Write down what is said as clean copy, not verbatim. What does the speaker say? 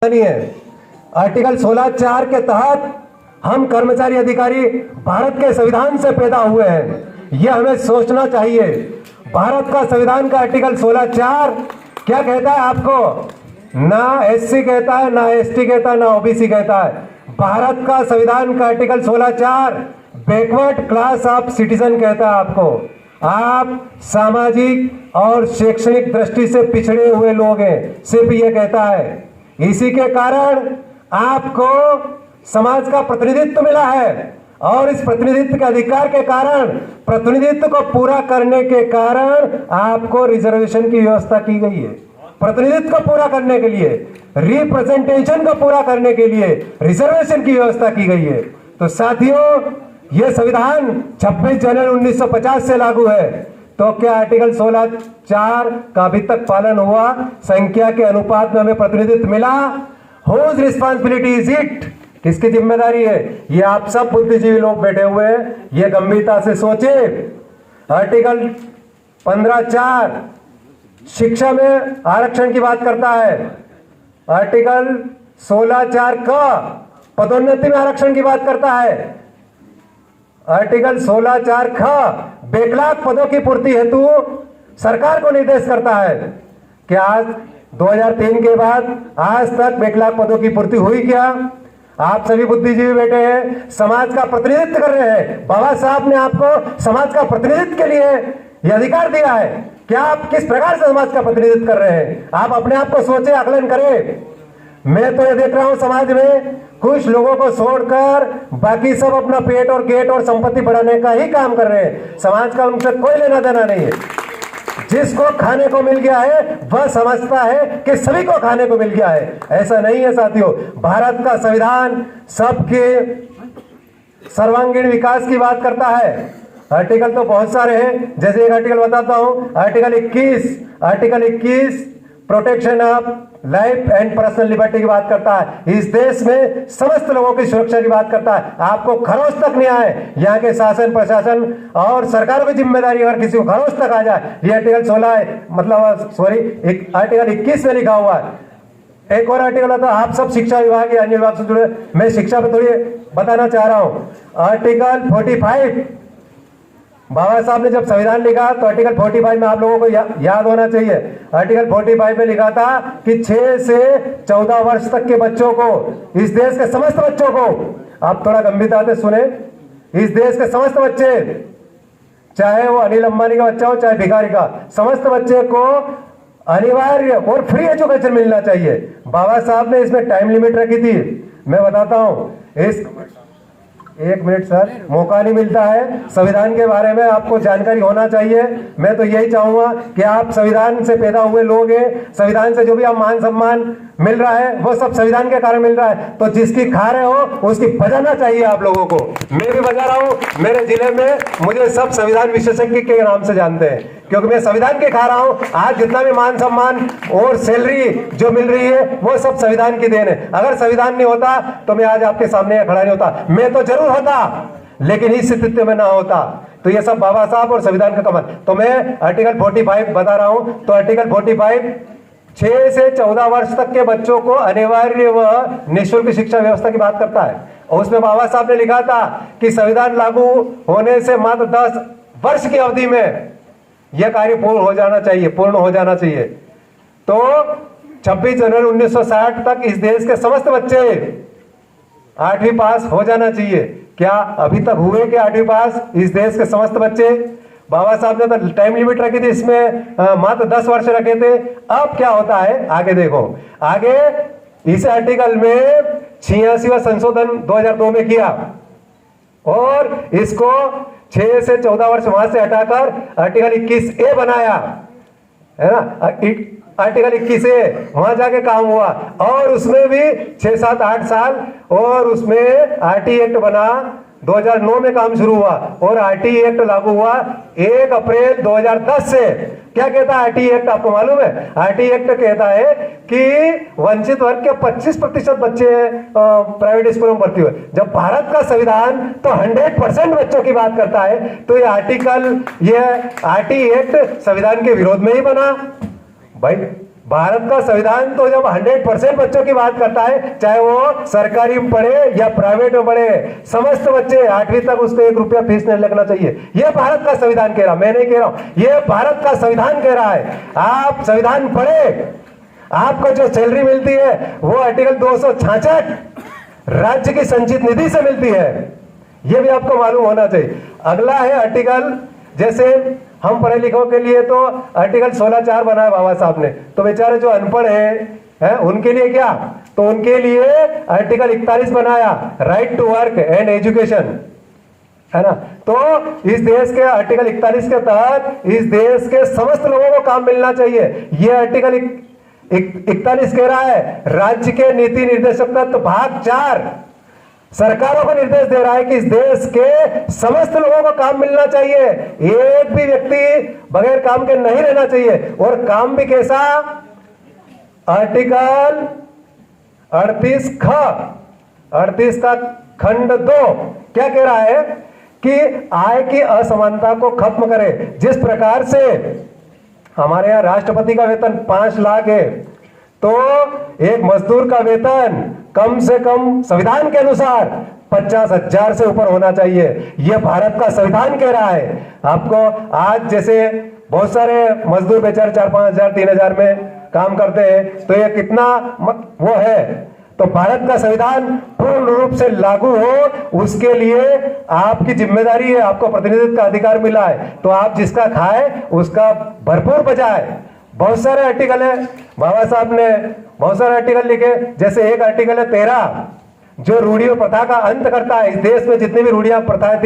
नहीं है। आर्टिकल 16(4) के तहत हम कर्मचारी अधिकारी भारत के संविधान से पैदा हुए हैं, यह हमें सोचना चाहिए। भारत का संविधान का आर्टिकल 16(4) क्या कहता है आपको? ना एससी कहता है, ना एसटी कहता है, ना ओबीसी कहता है। भारत का संविधान का article 16(4) backward class of citizen कहता है आपको। आप सामाजिक और शैक्षणिक दृष्टि से पिछड़े हुए लोग हैं, सिर्फ ये कहता है। इसी के कारण आपको समाज का प्रतिनिधित्व मिला है और इस प्रतिनिधित्व के अधिकार के कारण, प्रतिनिधित्व को पूरा करने के कारण आपको रिजर्वेशन की व्यवस्था की गई है। प्रतिनिधित्व को पूरा करने के लिए, रिप्रेजेंटेशन को पूरा करने के लिए रिजर्वेशन की व्यवस्था की गई है। तो साथियों, यह संविधान 26 जनवरी 1950 से लागू है। तो क्या आर्टिकल 16(4) का अभी तक पालन हुआ? संख्या के अनुपात में हमें प्रतिनिधित्व मिला? Whose responsibility is it? किसकी जिम्मेदारी है? ये आप सब बुद्धिजीवी लोग बैठे हुए हैं, ये गंभीरता से सोचे। आर्टिकल 15(4) शिक्षा में आरक्षण की बात करता है। आर्टिकल 16(4) का पदोन्नति में आरक्षण की बात करता है। आर्टिकल 16(4) का बैकलॉग पदों की पूर्ति हेतु सरकार को निर्देश करता है कि आज 2003 के बाद आज तक बैकलॉग पदों की पूर्ति हुई क्या? आप सभी बुद्धिजीवी बैठे हैं, समाज का प्रतिनिधित्व कर रहे हैं। बाबा साहब ने आपको समाज का प्रतिनिधित्व के लिए यह अधिकार दिया है। क्या आप किस प्रकार से समाज का प्रतिनिधित्व कर रहे हैं? आप अपने आप को सोचे, आकलन करें। मैं तो ये देख रहा हूं समाज में कुछ लोगों को छोड़कर बाकी सब अपना पेट और गेट और संपत्ति बढ़ाने का ही काम कर रहे हैं। समाज का उनसे कोई लेना देना नहीं है। जिसको खाने को मिल गया है वह समझता है कि सभी को खाने को मिल गया है। ऐसा नहीं है साथियों। भारत का संविधान सबके सर्वांगीण विकास की बात करता है। आर्टिकल तो बहुत सारे हैं, जैसे एक आर्टिकल बताता हूं। Article 21 protection of life and personal liberty की बात करता है। इस देश में समस्त लोगों की सुरक्षा की बात करता है। आपको खरोच तक नहीं आए, यहाँ के शासन प्रशासन और सरकारों की जिम्मेदारी, अगर किसी को खरोच तक आ जाए, ये आर्टिकल 21 में लिखा हुआ है। एक और आर्टिकल आता है, आप सब शिक्षा विभाग या अन्य विभाग से जुड़े, मैं शिक्षा पे थोड़ी बताना चाह रहा हूं। आर्टिकल 45, बाबा साहब ने जब संविधान लिखा तो आर्टिकल 45 में आप लोगों को याद होना चाहिए। आर्टिकल 45 में लिखा था कि 6 से 14 वर्ष तक के बच्चों को, इस देश के समस्त बच्चों को, आप थोड़ा गंभीरता से सुने, इस देश के समस्त बच्चे, चाहे वो अनिल अंबानी का बच्चा हो चाहे भिखारी का, समस्त बच्चे को अनिवार्य और फ्री एजुकेशन मिलना चाहिए। बाबा साहब ने इसमें टाइम लिमिट रखी थी, मैं बताता हूं। इस एक मिनट सर, मौका नहीं मिलता है। संविधान के बारे में आपको जानकारी होना चाहिए। मैं तो यही चाहूंगा कि आप संविधान से पैदा हुए लोग हैं, संविधान से जो भी आप मान सम्मान मिल रहा है वो सब संविधान के कारण मिल रहा है। तो जिसकी खा रहे हो उसकी बजाना चाहिए आप लोगों को। मैं भी बजा रहा हूं। मेरे जिले में मुझे सब संविधान विशेषज्ञ के नाम से जानते हैं, क्योंकि मैं संविधान के खा रहा हूं। आज जितना भी मान सम्मान और सैलरी जो मिल रही है वो सब संविधान की देन है। अगर संविधान नहीं होता तो मैं आज आपके सामने खड़ा नहीं होता। मैं तो जरूर होता, लेकिन इस स्थिति में ना होता। तो ये सब बाबा साहब और संविधान का कमाल। तो मैं आर्टिकल 45 बता रहा हूं। तो आर्टिकल 45 6 से 14 वर्ष तक के बच्चों को अनिवार्य व निःशुल्क शिक्षा व्यवस्था की बात करता है। और उसमें बाबा साहब ने लिखा था कि संविधान लागू होने से मात्र 10 वर्ष की अवधि में यह कार्य पूर्ण हो जाना चाहिए। तो 26 जनवरी 1960 तक इस देश के समस्त बच्चे 8वीं पास हो जाना चाहिए। क्या अभी तक हुए कि 8वीं पास इस देश के समस्त बच्चे? बाबा साहब ने तो टाइम लिमिट रखी थी, इसमें मात्र 10 वर्ष रखे थे। अब क्या होता है आगे देखो। आगे इस आर्टिकल में 86वां संशोधन 2002 में किया और इसको 6 से 14 वर्ष वहां से हटाकर आर्टिकल 21A बनाया, है ना। आर्टिकल 21A वहां जाके काम हुआ और उसमें भी 6, 7, 8 साल, और उसमें आरटी एक्ट बना 2009 में काम शुरू हुआ और आरटी एक्ट लागू हुआ 1 अप्रैल 2010 से। क्या कहता है आरटी एक्ट, आपको मालूम है? आरटी एक्ट कहता है कि वंचित वर्ग के 25% बच्चे प्राइवेट स्कूलों में भर्ती हुए। जब भारत का संविधान तो 100% बच्चों की बात करता है, तो ये आरटी एक्ट संविधान के विरोध में ही बना। भाई भारत का संविधान तो जब 100% बच्चों की बात करता है, चाहे वो सरकारी में पढ़े या प्राइवेट में पढ़े, समस्त बच्चे 8वीं तक उसको 1 रुपया फीस नहीं लगना चाहिए। ये भारत का संविधान कह रहा, मैं नहीं कह रहा हूं, ये भारत का संविधान कह रहा है। आप संविधान पढ़े, आपको जो सैलरी मिलती है वो आर्टिकल 266 राज्य की संचित निधि से मिलती है, ये भी आपको मालूम होना चाहिए। अगला है आर्टिकल, जैसे हम पढ़े लिखों के लिए तो आर्टिकल 16(4) बनाया बाबा साहब ने, तो बेचारे जो अनपढ़ हैं उनके लिए क्या, तो उनके लिए आर्टिकल 41 बनाया, right to work and education, है ना। तो इस देश के आर्टिकल 41 के तहत इस देश के समस्त लोगों को काम मिलना चाहिए। ये आर्टिकल 41 कह रहा है, राज्य के नीति निर्देशक तत्व भाग 4 सरकारों को निर्देश दे रहा है कि इस देश के समस्त लोगों को काम मिलना चाहिए, एक भी व्यक्ति बगैर काम के नहीं रहना चाहिए। और काम भी कैसा, आर्टिकल 38 का खंड 2 क्या कह रहा है कि आय की असमानता को खत्म करे। जिस प्रकार से हमारे यहाँ राष्ट्रपति का वेतन 5 लाख है, तो एक मजदूर का वेतन कम से कम संविधान के अनुसार 50,000 से ऊपर होना चाहिए। यह भारत का संविधान कह रहा है। आपको आज जैसे बहुत सारे मजदूर बेचारे 4-5 हजार 3 हजार में काम करते हैं, तो यह कितना वो है, तो भारत का संविधान पूर्ण रूप से लागू हो, उसके लिए आपकी जिम्मेदारी है, आपको प्रतिनिधित्व का अधिकार मिला है, तो आप जिसका खाए उसका भरपूर बजाए। बहुत सारे आर्टिकल है, बाबा साहब ने बहुत सारे आर्टिकल लिखे, जैसे एक आर्टिकल है 13 जो रूढ़ियों प्रथा का अंत करता है। इस देश में जितनी भी रूढ़ियां प्रथाएं